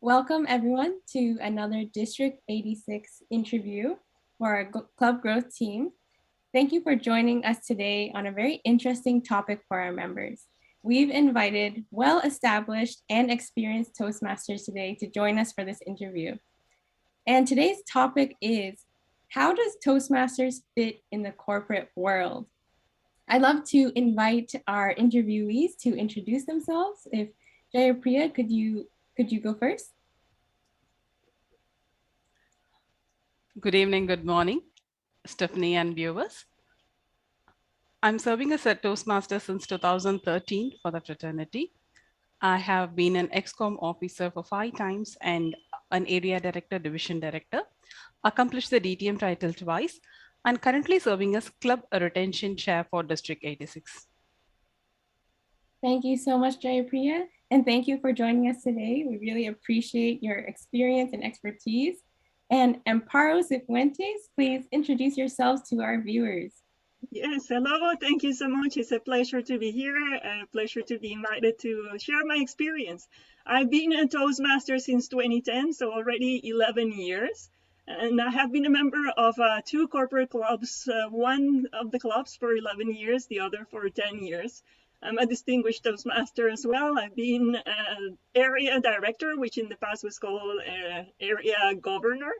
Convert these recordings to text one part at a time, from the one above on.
Welcome everyone to another District 86 interview for our Club Growth team. Thank you for joining us today on a very interesting topic for our members. We've invited well-established and experienced Toastmasters today to join us for this interview. And today's topic is, how does Toastmasters fit in the corporate world? I'd love to invite our interviewees to introduce themselves. If Jayapriya, could you go first? Good evening, good morning, Stephanie and viewers. I'm serving as a Toastmaster since 2013 for the fraternity. I have been an ExCom officer for 5 times and an area director, division director, accomplished the DTM title twice, and currently serving as club retention chair for District 86. Thank you so much, Jayapriya, and thank you for joining us today. We really appreciate your experience and expertise. And Amparo Cifuentes, please introduce yourselves to our viewers. Yes, hello. Thank you so much. It's a pleasure to be here. A pleasure to be invited to share my experience. I've been a Toastmaster since 2010, so already 11 years. And I have been a member of 2 corporate clubs, one of the clubs for 11 years, the other for 10 years. I'm a distinguished Toastmaster as well. I've been area director, which in the past was called area governor.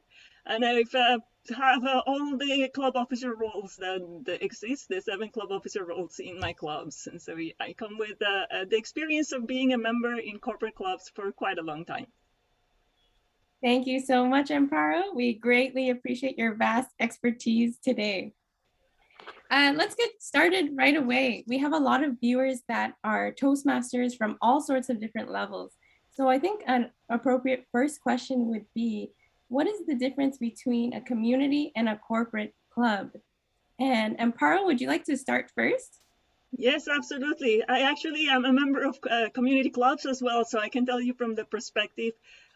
And I've have all the club officer roles that exist, the 7 club officer roles in my clubs. And so I come with the experience of being a member in corporate clubs for quite a long time. Thank you so much, Amparo. We greatly appreciate your vast expertise today. Let's get started right away. We have a lot of viewers that are Toastmasters from all sorts of different levels. So I think an appropriate first question would be, what is the difference between a community and a corporate club? And Amparo, would you like to start first? Yes, absolutely. I actually am a member of community clubs as well, so I can tell you from the perspective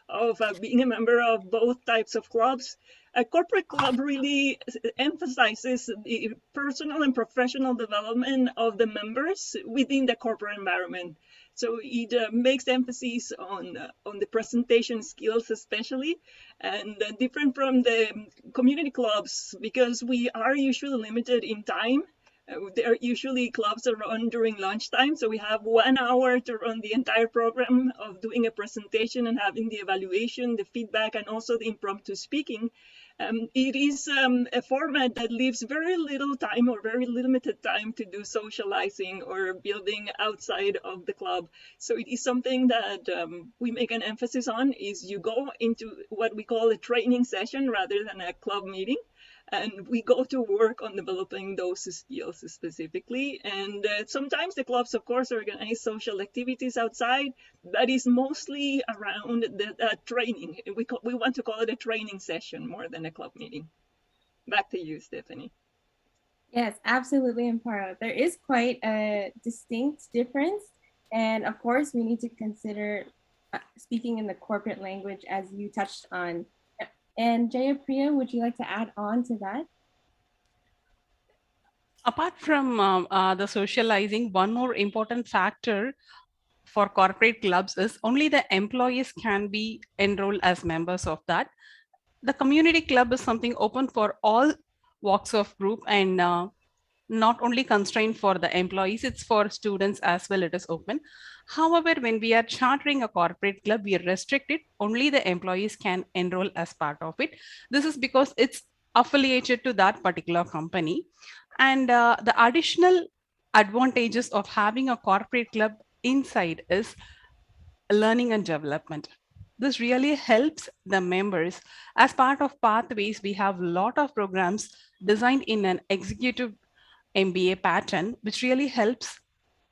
of being a member of both types of clubs. A corporate club really emphasizes the personal and professional development of the members within the corporate environment. So it makes emphasis on the presentation skills, especially, and different from the community clubs because we are usually limited in time. There are usually clubs that run during lunchtime, so we have 1 hour to run the entire program of doing a presentation and having the evaluation, the feedback, and also the impromptu speaking. It is a format that leaves very little time or very limited time to do socializing or building outside of the club. So it is something that we make an emphasis on, is you go into what we call a training session rather than a club meeting. And we go to work on developing those skills specifically. And sometimes the clubs, of course, organize social activities outside. That is mostly around the training. We want to call it a training session more than a club meeting. Back to you, Stephanie. Yes, absolutely, Amparo. There is quite a distinct difference. And of course, we need to consider speaking in the corporate language, as you touched on. And Jayapriya, would you like to add on to that? Apart from the socializing, one more important factor for corporate clubs is only the employees can be enrolled as members of that. The community club is something open for all walks of group and not only constrained for the employees, it's for students as well, it is open. However, when we are chartering a corporate club, we restrict it, only the employees can enroll as part of it. This is because it's affiliated to that particular company. And the additional advantages of having a corporate club inside is learning and development. This really helps the members. As part of Pathways, we have a lot of programs designed in an executive MBA pattern, which really helps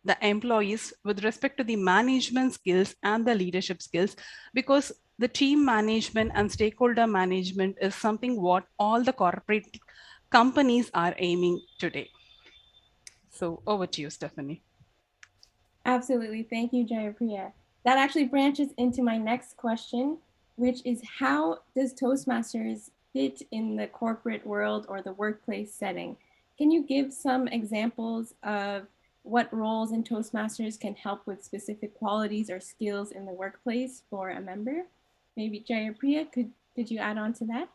the employees with respect to the management skills and the leadership skills, because the team management and stakeholder management is something what all the corporate companies are aiming today. So over to you, Stephanie. Absolutely. Thank you, Jayapriya. That actually branches into my next question, which is, how does Toastmasters fit in the corporate world or the workplace setting? Can you give some examples of what roles in Toastmasters can help with specific qualities or skills in the workplace for a member? Maybe Jayapriya, could you add on to that?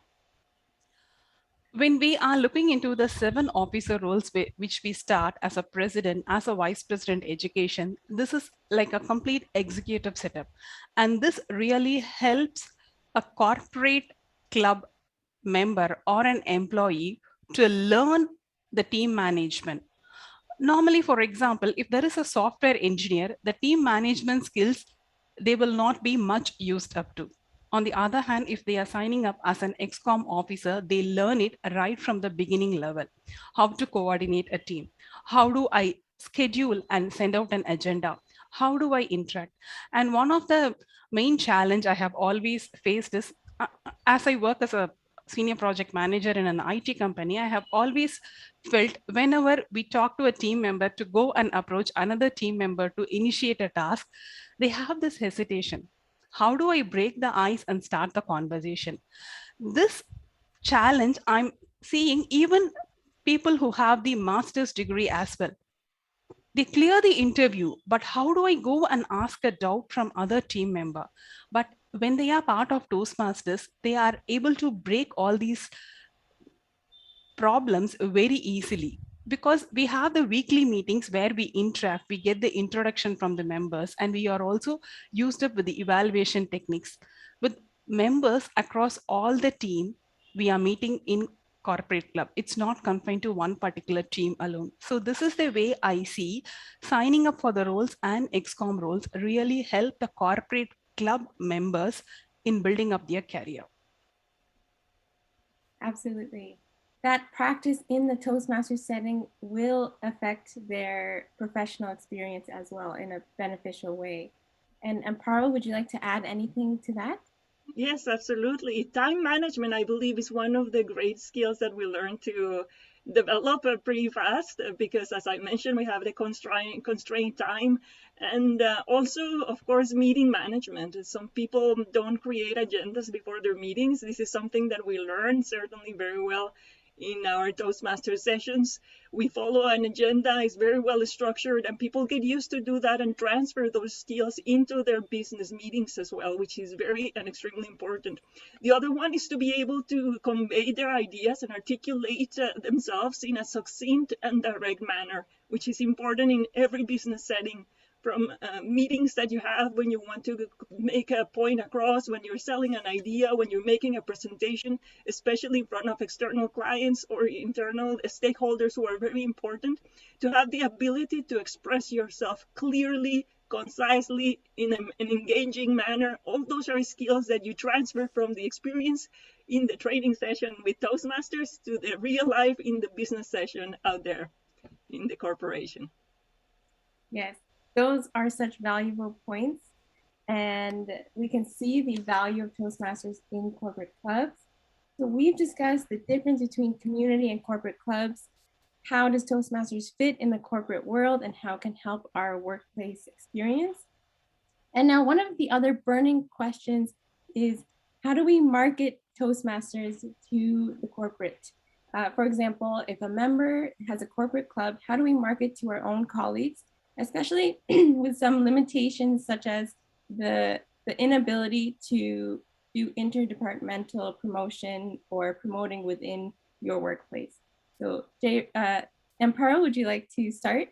When we are looking into the 7 officer roles which we start as a president, as a vice president education, this is like a complete executive setup. And this really helps a corporate club member or an employee to learn the team management. Normally, for example, if there is a software engineer, the team management skills, they will not be much used up to. On the other hand, if they are signing up as an XCOM officer, they learn it right from the beginning level. How to coordinate a team. How do I schedule and send out an agenda? How do I interact? And one of the main challenge I have always faced is as I work as a senior project manager in an IT company, I have always felt whenever we talk to a team member to go and approach another team member to initiate a task, they have this hesitation. How do I break the ice and start the conversation? This challenge I'm seeing even people who have the master's degree as well. They clear the interview, but how do I go and ask a doubt from other team member? But when they are part of Toastmasters, they are able to break all these problems very easily because we have the weekly meetings where we interact, we get the introduction from the members, and we are also used up with the evaluation techniques. With members across all the team, we are meeting in corporate club. It's not confined to one particular team alone. So this is the way I see signing up for the roles and XCOM roles really help the corporate club members in building up their career. Absolutely. That practice in the Toastmasters setting will affect their professional experience as well in a beneficial way. And Amparo, would you like to add anything to that? Yes, absolutely. Time management, I believe, is one of the great skills that we learn to develop pretty fast because, as I mentioned, we have the constrained time. And also, of course, meeting management. Some people don't create agendas before their meetings. This is something that we learn certainly very well in our Toastmaster sessions. We follow an agenda, it's very well structured, and people get used to do that and transfer those skills into their business meetings as well, which is very and extremely important. The other one is to be able to convey their ideas and articulate themselves in a succinct and direct manner, which is important in every business setting, from meetings that you have when you want to make a point across, when you're selling an idea, when you're making a presentation, especially in front of external clients or internal stakeholders who are very important, to have the ability to express yourself clearly, concisely, in an engaging manner. All those are skills that you transfer from the experience in the training session with Toastmasters to the real life in the business session out there in the corporation. Yes, those are such valuable points. And we can see the value of Toastmasters in corporate clubs. So we've discussed the difference between community and corporate clubs. How does Toastmasters fit in the corporate world and how it can help our workplace experience? And now one of the other burning questions is, how do we market Toastmasters to the corporate? For example, if a member has a corporate club, how do we market to our own colleagues, especially with some limitations such as the inability to do interdepartmental promotion or promoting within your workplace? So Amparo, would you like to start?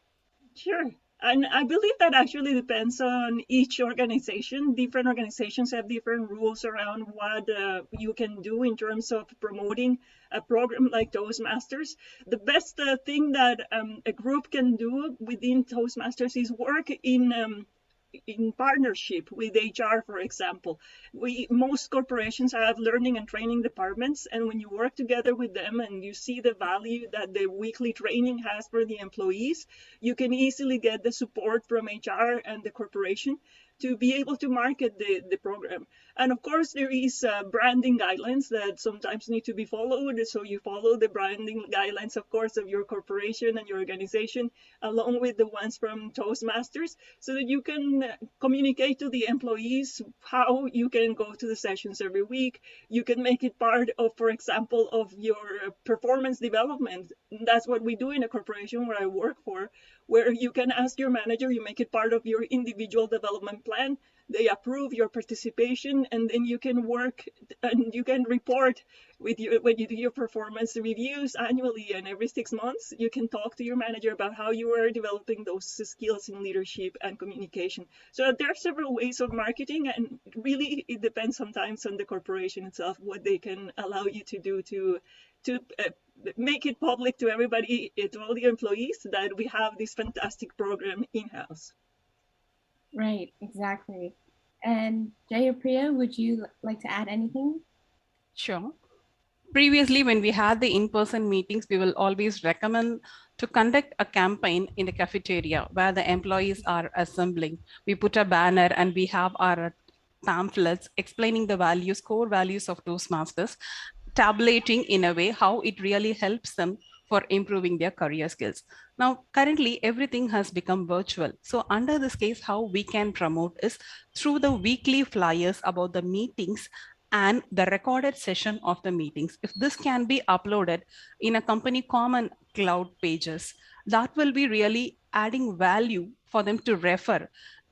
Sure. And I believe that actually depends on each organization. Different organizations have different rules around what you can do in terms of promoting a program like Toastmasters. The best thing that a group can do within Toastmasters is work in partnership with HR, for example. Most corporations have learning and training departments, and when you work together with them and you see the value that the weekly training has for the employees, you can easily get the support from HR and the corporation to be able to market the program. And of course, there is branding guidelines that sometimes need to be followed. So you follow the branding guidelines, of course, of your corporation and your organization, along with the ones from Toastmasters, so that you can communicate to the employees how you can go to the sessions every week. You can make it part of, for example, of your performance development. That's what we do in a corporation where I work for, where you can ask your manager, you make it part of your individual development plan they approve your participation, and then you can work and you can report with you when you do your performance reviews annually, and every 6 months you can talk to your manager about how you are developing those skills in leadership and communication. So there are several ways of marketing, and really it depends sometimes on the corporation itself what they can allow you to do to make it public to everybody, to all the employees, that we have this fantastic program in-house. Right, exactly. And Jayapriya, would you like to add anything? Sure. Previously, when we had the in-person meetings, we will always recommend to conduct a campaign in the cafeteria where the employees are assembling. We put a banner and we have our pamphlets explaining the values, core values of Toastmasters, tabulating in a way how it really helps them for improving their career skills. Now, currently, everything has become virtual. So under this case, how we can promote is through the weekly flyers about the meetings and the recorded session of the meetings. If this can be uploaded in a company common cloud pages, that will be really adding value for them to refer.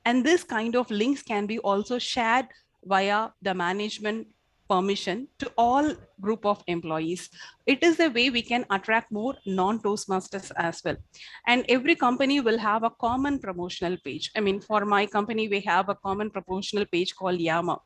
And this kind of links can be also shared via the management permission to all group of employees. It is a way we can attract more non-Toastmasters as well. And every company will have a common promotional page. I mean, for my company, we have a common promotional page called Yama.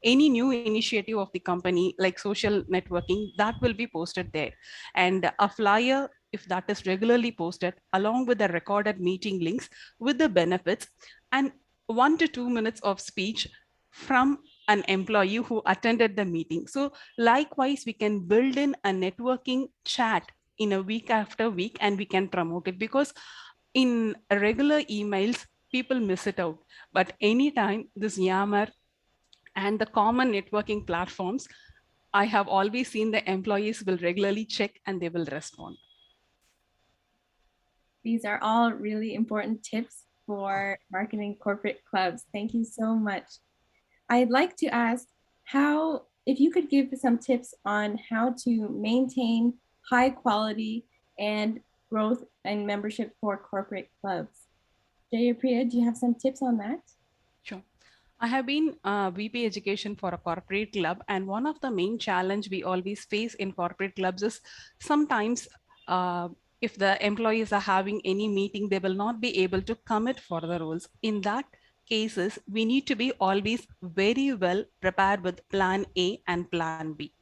Any new initiative of the company, like social networking, that will be posted there. And a flyer, if that is regularly posted, along with the recorded meeting links with the benefits, and 1 to 2 minutes of speech from an employee who attended the meeting. So likewise, we can build in a networking chat in a week after week, and we can promote it, because in regular emails, people miss it out. But anytime this Yammer and the common networking platforms, I have always seen the employees will regularly check and they will respond. These are all really important tips for marketing corporate clubs. Thank you so much. I'd like to ask how, if you could give some tips on how to maintain high quality and growth and membership for corporate clubs. Jayapriya, do you have some tips on that? Sure. I have been VP education for a corporate club, and one of the main challenge we always face in corporate clubs is sometimes if the employees are having any meeting, they will not be able to commit for the roles. In that cases, we need to be always very well prepared with plan A and plan B,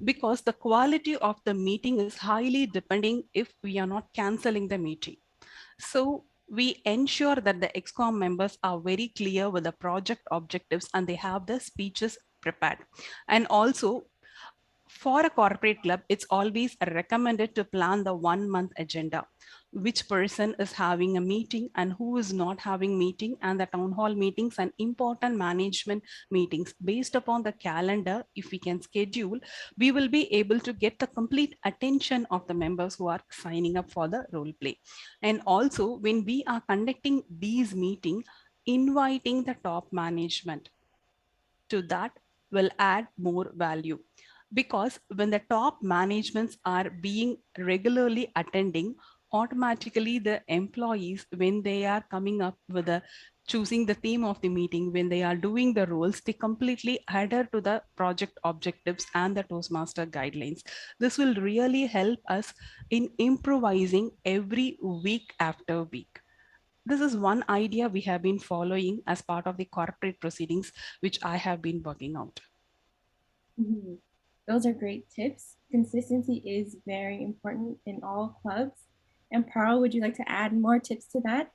because the quality of the meeting is highly depending if we are not canceling the meeting. So we ensure that the ExCom members are very clear with the project objectives and they have the speeches prepared. And also, for a corporate club, it's always recommended to plan the 1 month agenda. Which person is having a meeting and who is not having meeting, and the town hall meetings and important management meetings. Based upon the calendar, if we can schedule, we will be able to get the complete attention of the members who are signing up for the role play. And also, when we are conducting these meetings, inviting the top management to that will add more value, because when the top managements are being regularly attending, automatically the employees, when they are coming up with a choosing the theme of the meeting, when they are doing the roles, they completely adhere to the project objectives and the Toastmaster guidelines. This will really help us in improvising every week after week. This is one idea we have been following as part of the corporate proceedings, which I have been working out. Mhm. Those are great tips. Consistency is very important in all clubs. And Amparo, would you like to add more tips to that?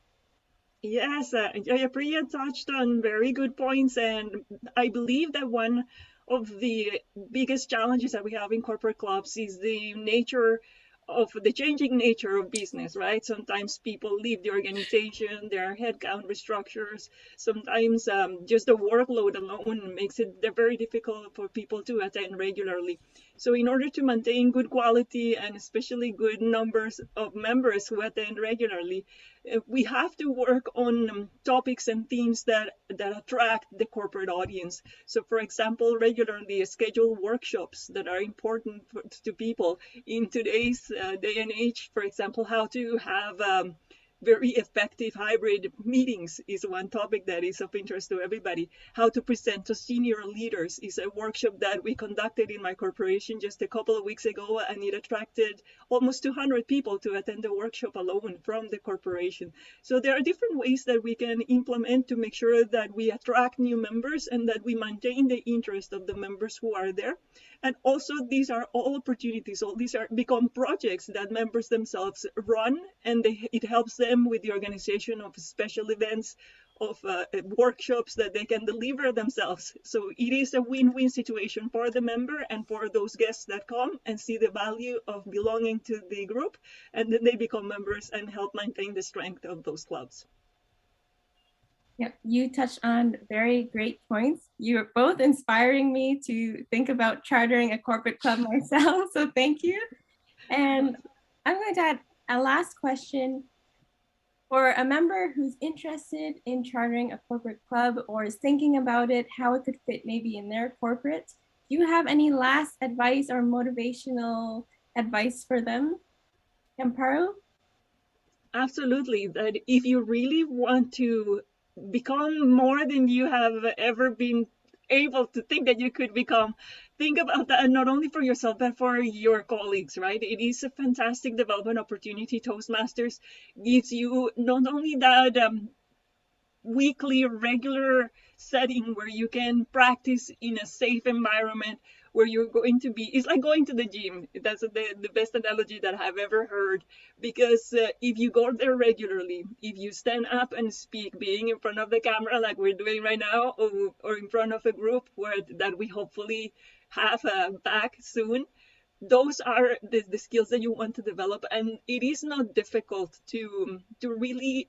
Yes, Jayapriya touched on very good points, and I believe that one of the biggest challenges that we have in corporate clubs is the nature of the changing nature of business, right? Sometimes people leave the organization, there are headcount restructures. Sometimes just the workload alone makes it very difficult for people to attend regularly. So in order to maintain good quality and especially good numbers of members who attend regularly, we have to work on topics and themes that attract the corporate audience. So for example, regularly schedule workshops that are important to people in today's day and age. For example, how to have very effective hybrid meetings is one topic that is of interest to everybody. How to present to senior leaders is a workshop that we conducted in my corporation just a couple of weeks ago, and it attracted almost 200 people to attend the workshop alone from the corporation. So there are different ways that we can implement to make sure that we attract new members and that we maintain the interest of the members who are there. And also, these are all opportunities. All these are become projects that members themselves run, and it helps them with the organization of special events, of workshops that they can deliver themselves. So it is a win-win situation for the member and for those guests that come and see the value of belonging to the group, and then they become members and help maintain the strength of those clubs. Yep, you touched on very great points. You're both inspiring me to think about chartering a corporate club myself, so thank you. And I'm going to add a last question. For a member who's interested in chartering a corporate club or is thinking about it, how it could fit maybe in their corporate, do you have any last advice or motivational advice for them, Amparo? Absolutely. That if you really want to become more than you have ever been able to think that you could become, think about that, not only for yourself, but for your colleagues, right? It is a fantastic development opportunity. Toastmasters gives you not only that weekly, regular setting where you can practice in a safe environment, where you're going to be, it's like going to the gym. That's the best analogy that I've ever heard, because if you go there regularly, if you stand up and speak, being in front of the camera like we're doing right now, or in front of a group that we hopefully have back soon, those are the skills that you want to develop. And it is not difficult to really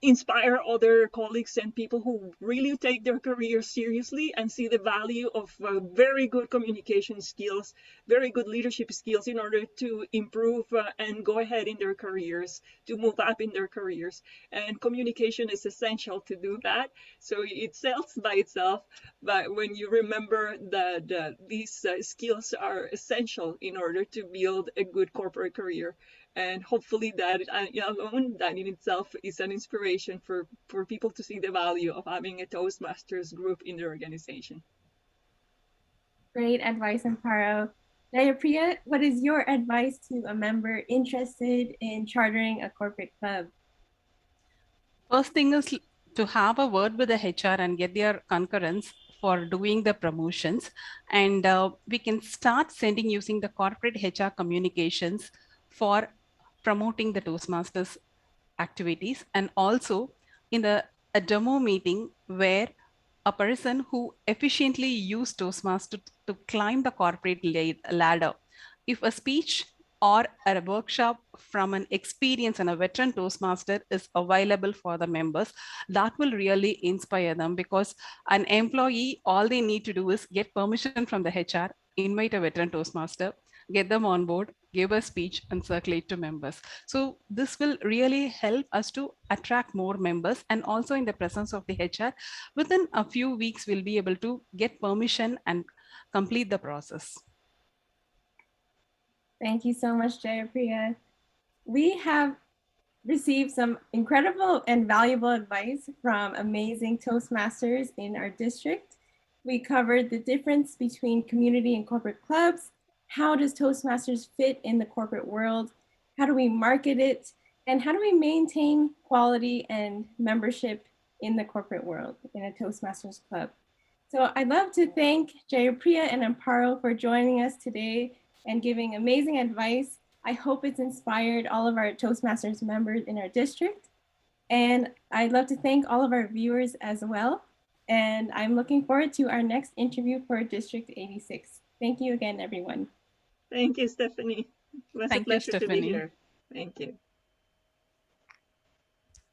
inspire other colleagues and people who really take their career seriously and see the value of very good communication skills, very good leadership skills in order to improve and go ahead in their careers, to move up in their careers. And communication is essential to do that. So it sells by itself, but when you remember that these skills are essential in order to build a good corporate career, and hopefully that alone, that in itself is an inspiration for people to see the value of having a Toastmasters group in their organization. Great advice, Amparo. Jayapriya, what is your advice to a member interested in chartering a corporate club? First thing is to have a word with the HR and get their concurrence for doing the promotions. And we can start sending using the corporate HR communications for promoting the Toastmasters activities, and also in a demo meeting where a person who efficiently used Toastmasters to climb the corporate ladder. If a speech or a workshop from an experienced and a veteran Toastmaster is available for the members, that will really inspire them, because an employee, all they need to do is get permission from the HR, invite a veteran Toastmaster, get them on board, give a speech and circulate to members. So this will really help us to attract more members, and also in the presence of the HR, within a few weeks, we'll be able to get permission and complete the process. Thank you so much, Jayapriya. We have received some incredible and valuable advice from amazing Toastmasters in our district. We covered the difference between community and corporate clubs. How does Toastmasters fit in the corporate world? How do we market it? And how do we maintain quality and membership in the corporate world in a Toastmasters club? So I'd love to thank Jayapriya and Amparo for joining us today and giving amazing advice. I hope it's inspired all of our Toastmasters members in our district. And I'd love to thank all of our viewers as well. And I'm looking forward to our next interview for District 86. Thank you again, everyone. Thank you, Stephanie. It was a pleasure to be here. Thank you.